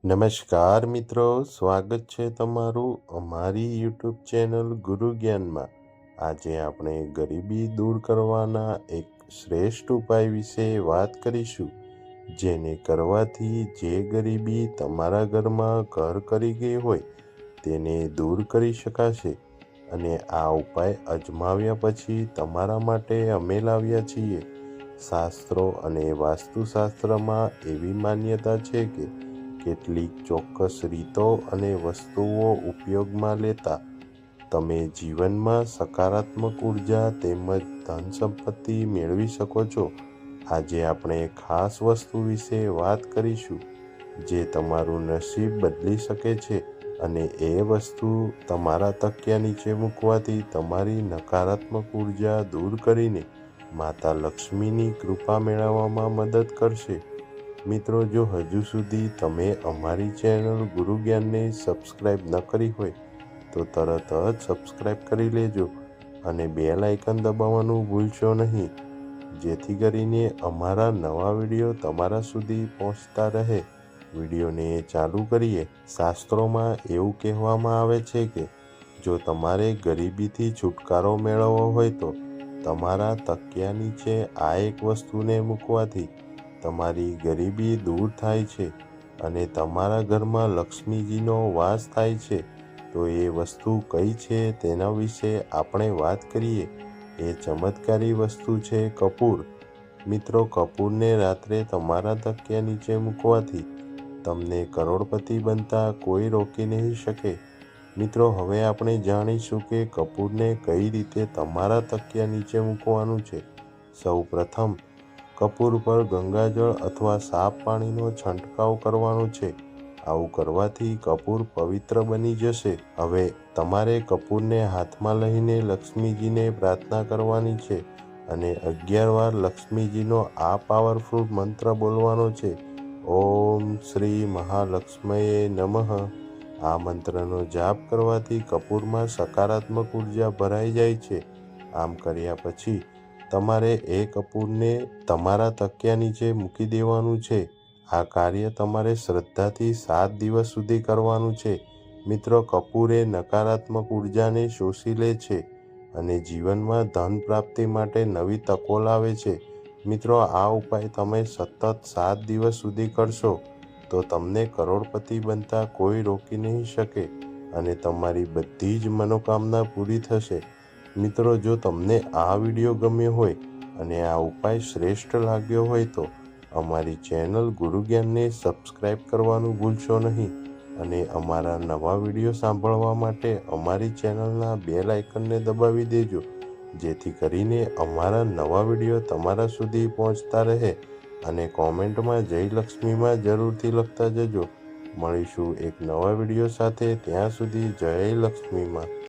નમસ્કાર મિત્રો, સ્વાગત છે તમારું અમારી યુટ્યુબ ચેનલ ગુરુ જ્ઞાનમાં. આજે આપણે ગરીબી દૂર કરવાના એક શ્રેષ્ઠ ઉપાય વિશે વાત કરીશું, જેને કરવાથી જે ગરીબી તમારા ઘરમાં ઘર કરી ગઈ હોય તેને દૂર કરી શકાશે. અને આ ઉપાય અજમાવ્યા પછી તમારા માટે અમે લાવ્યા છીએ. શાસ્ત્રો અને વાસ્તુશાસ્ત્રમાં એવી માન્યતા છે કે કેટલીક ચોક્કસ રીતો અને વસ્તુઓ ઉપયોગમાં લેતા તમે જીવનમાં સકારાત્મક ઉર્જા તેમજ ધન સંપત્તિ મેળવી શકો છો. આજે આપણે ખાસ વસ્તુ વિશે વાત કરીશું જે તમારું નસીબ બદલી શકે છે, અને એ વસ્તુ તમારા તકિયા નીચે મૂકવાથી તમારી નકારાત્મક ઉર્જા દૂર કરીને માતા લક્ષ્મીની કૃપા મેળવવામાં મદદ કરશે. મિત્રો, જો હજુ સુધી તમે અમારી ચેનલ ગુરુ જ્ઞાનને સબસ્ક્રાઈબ ન કરી હોય તો તરત જ સબસ્ક્રાઈબ કરી લેજો અને બેલ આઇકન દબાવવાનું ભૂલશો નહીં, જેથી કરીને અમારા નવા વિડીયો તમારા સુધી પહોંચતા રહે. વિડીયોને ચાલુ કરીએ. શાસ્ત્રોમાં એવું કહેવામાં આવે છે કે જો તમારે ગરીબીથી છુટકારો મેળવવો હોય તો તમારા તકિયા નીચે આ એક વસ્તુને મૂકવાથી તમારી ગરીબી દૂર થાય છે અને તમારા ઘરમાં લક્ષ્મીજીનો વાસ થાય છે. તો એ વસ્તુ કઈ છે તેના વિશે આપણે વાત કરીએ. એ ચમત્કારી વસ્તુ છે કપૂર. મિત્રો, કપૂરને રાત્રે તમારા તકિયા નીચે મૂકવાથી તમને કરોડપતિ બનતા કોઈ રોકી નહીં શકે. મિત્રો, હવે આપણે જાણીશું કે કપૂરને કઈ રીતે તમારા તકિયા નીચે મૂકવાનું છે. સૌ પ્રથમ કપૂર પર ગંગાજળ અથવા સાફ પાણીનો છંટકાવ કરવાનો છે. આવું કરવાથી કપૂર પવિત્ર બની જશે. હવે તમારે કપૂરને હાથમાં લઈને લક્ષ્મીજીને પ્રાર્થના કરવાની છે અને 11 વાર લક્ષ્મીજીનો આ પાવરફુલ મંત્ર બોલવાનો છે. ઓમ શ્રી મહાલક્ષ્મયે નમઃ. આ મંત્રનો જાપ કરવાથી કપૂરમાં સકારાત્મક ઉર્જા ભરાઈ જાય છે. આમ કર્યા પછી તમારે એ કપૂરને તમારા તકિયા નીચે મૂકી દેવાનું છે. આ કાર્ય તમારે શ્રદ્ધાથી 7 દિવસ સુધી કરવાનું છે. મિત્રો, કપૂર એ નકારાત્મક ઉર્જાને શોષી લે છે અને જીવનમાં ધન પ્રાપ્તિ માટે નવી તકો લાવે છે. મિત્રો, આ ઉપાય તમે સતત 7 દિવસ સુધી કરશો તો તમને કરોડપતિ બનતા કોઈ રોકી નહીં શકે અને તમારી બધી જ મનોકામના પૂરી થશે. મિત્રો, જો તમને આ વિડીયો ગમ્યો હોય અને આ ઉપાય શ્રેષ્ઠ લાગ્યો હોય તો અમારી ચેનલ ગુરુ જ્ઞાનને સબસ્ક્રાઈબ કરવાનું ભૂલશો નહીં અને અમારા નવા વિડીયો સાંભળવા માટે અમારી ચેનલના બેલ આઇકનને દબાવી દેજો, જેથી કરીને અમારા નવા વિડીયો તમારા સુધી પહોંચતા રહે. અને કોમેન્ટમાં જય લક્ષ્મીમાં જરૂરથી લખતા જજો. મળીશું એક નવા વિડીયો સાથે. ત્યાં સુધી જય લક્ષ્મીમાં.